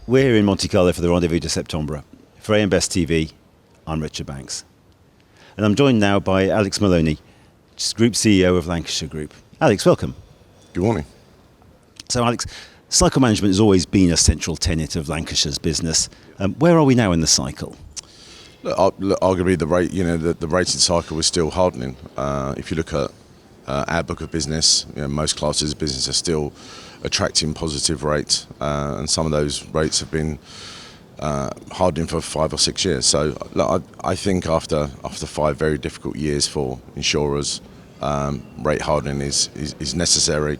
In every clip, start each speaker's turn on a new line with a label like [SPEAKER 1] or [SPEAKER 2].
[SPEAKER 1] We're here in Monte Carlo for the Rendez-vous de Septembre. For AM Best TV, I'm Richard Banks. And I'm joined now by Alex Maloney, Group CEO of Lancashire Group. Alex, welcome.
[SPEAKER 2] Good morning.
[SPEAKER 1] So Alex, cycle management has always been a central tenet of Lancashire's business. Where are we now in the cycle?
[SPEAKER 2] Arguably the rated cycle is still hardening. If you look at our book of business, most classes of business are still attracting positive rates, and some of those rates have been hardening for 5 or 6 years. So I think after 5 very difficult years for insurers, rate hardening is necessary,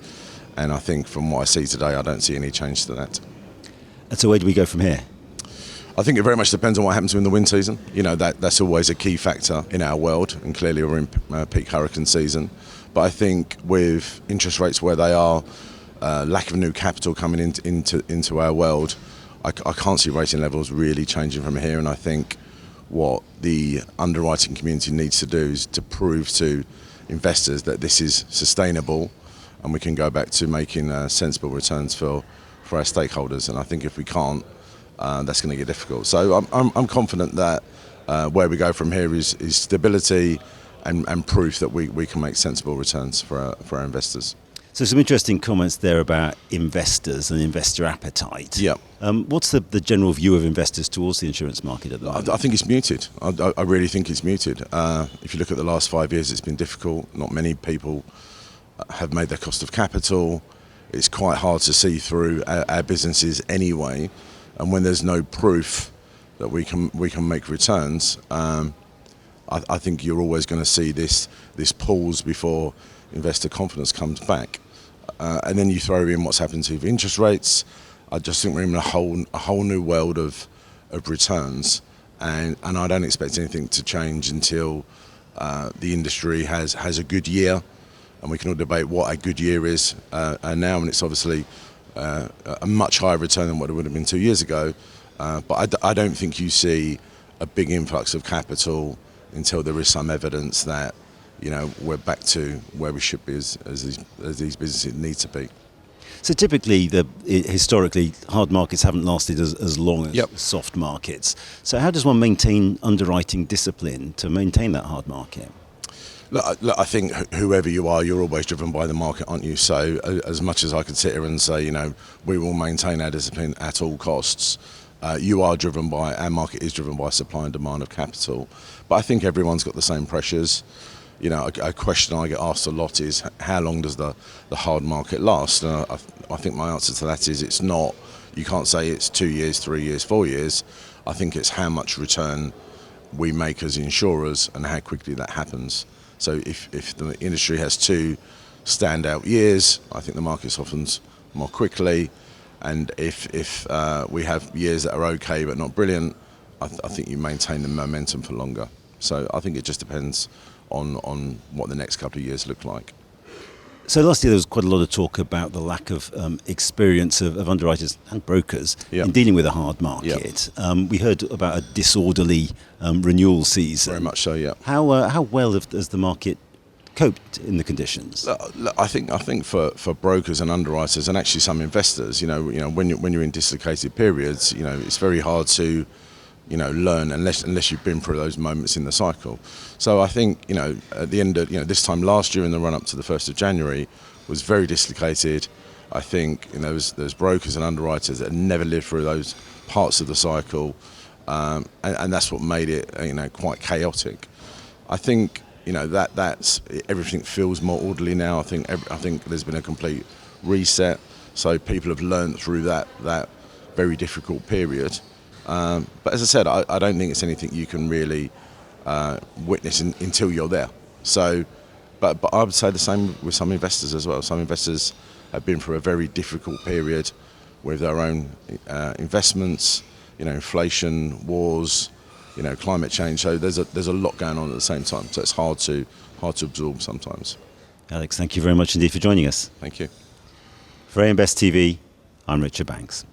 [SPEAKER 2] and I think from what I see today, I don't see any change to that.
[SPEAKER 1] And so where do we go from here?
[SPEAKER 2] I think it very much depends on what happens in the wind season. That's always a key factor in our world, and clearly we're in peak hurricane season. But I think with interest rates where they are, lack of new capital coming into our world, I can't see rating levels really changing from here. And I think what the underwriting community needs to do is to prove to investors that this is sustainable, and we can go back to making sensible returns for our stakeholders. And I think if we can't, that's going to get difficult. So I'm confident that where we go from here is stability and proof that we can make sensible returns for our investors.
[SPEAKER 1] So some interesting comments there about investors and investor appetite.
[SPEAKER 2] Yeah.
[SPEAKER 1] What's the general view of investors towards the insurance market at the moment?
[SPEAKER 2] I think it's muted. I really think it's muted. If you look at the last 5 years, it's been difficult. Not many people have made their cost of capital. It's quite hard to see through our businesses anyway. And when there's no proof that we can make returns, I think you're always going to see this pause before investor confidence comes back. And then you throw in what's happened to interest rates. I just think we're in a whole new world of returns, and I don't expect anything to change until the industry has a good year, and we can all debate what a good year is now, and it's obviously a much higher return than what it would have been 2 years ago. But I don't think you see a big influx of capital until there is some evidence that we're back to where we should be as these businesses need to be.
[SPEAKER 1] So typically, historically, hard markets haven't lasted as long as soft markets. So how does one maintain underwriting discipline to maintain that hard market?
[SPEAKER 2] Look, I think whoever you are, you're always driven by the market, aren't you? So as much as I could sit here and say, we will maintain our discipline at all costs, our market is driven by supply and demand of capital. But I think everyone's got the same pressures. A question I get asked a lot is, how long does the hard market last? And I think my answer to that is, it's not, you can't say it's 2 years, 3 years, 4 years. I think it's how much return we make as insurers and how quickly that happens. So if the industry has 2 standout years, I think the market softens more quickly. And if we have years that are okay but not brilliant, I think you maintain the momentum for longer. So I think it just depends on what the next couple of years look like.
[SPEAKER 1] So last year there was quite a lot of talk about the lack of experience of underwriters and brokers in dealing with a hard market. We heard about a disorderly renewal season.
[SPEAKER 2] Very much so, yeah.
[SPEAKER 1] How well has the market coped in the conditions?
[SPEAKER 2] I think for brokers and underwriters and actually some investors, when you're in dislocated periods, it's very hard to learn unless you've been through those moments in the cycle. So I think at the end of this time last year in the run up to the 1st of January was very dislocated. I think there's brokers and underwriters that never lived through those parts of the cycle, and that's what made it quite chaotic. I think that's everything feels more orderly now. I think there's been a complete reset, so people have learned through that very difficult period. But as I said, I don't think it's anything you can really witness until you're there. So, but I would say the same with some investors as well. Some investors have been through a very difficult period with their own investments, inflation, wars, climate change. So there's a lot going on at the same time. So it's hard to absorb sometimes.
[SPEAKER 1] Alex, thank you very much indeed for joining us.
[SPEAKER 2] Thank you.
[SPEAKER 1] For AM Best TV, I'm Richard Banks.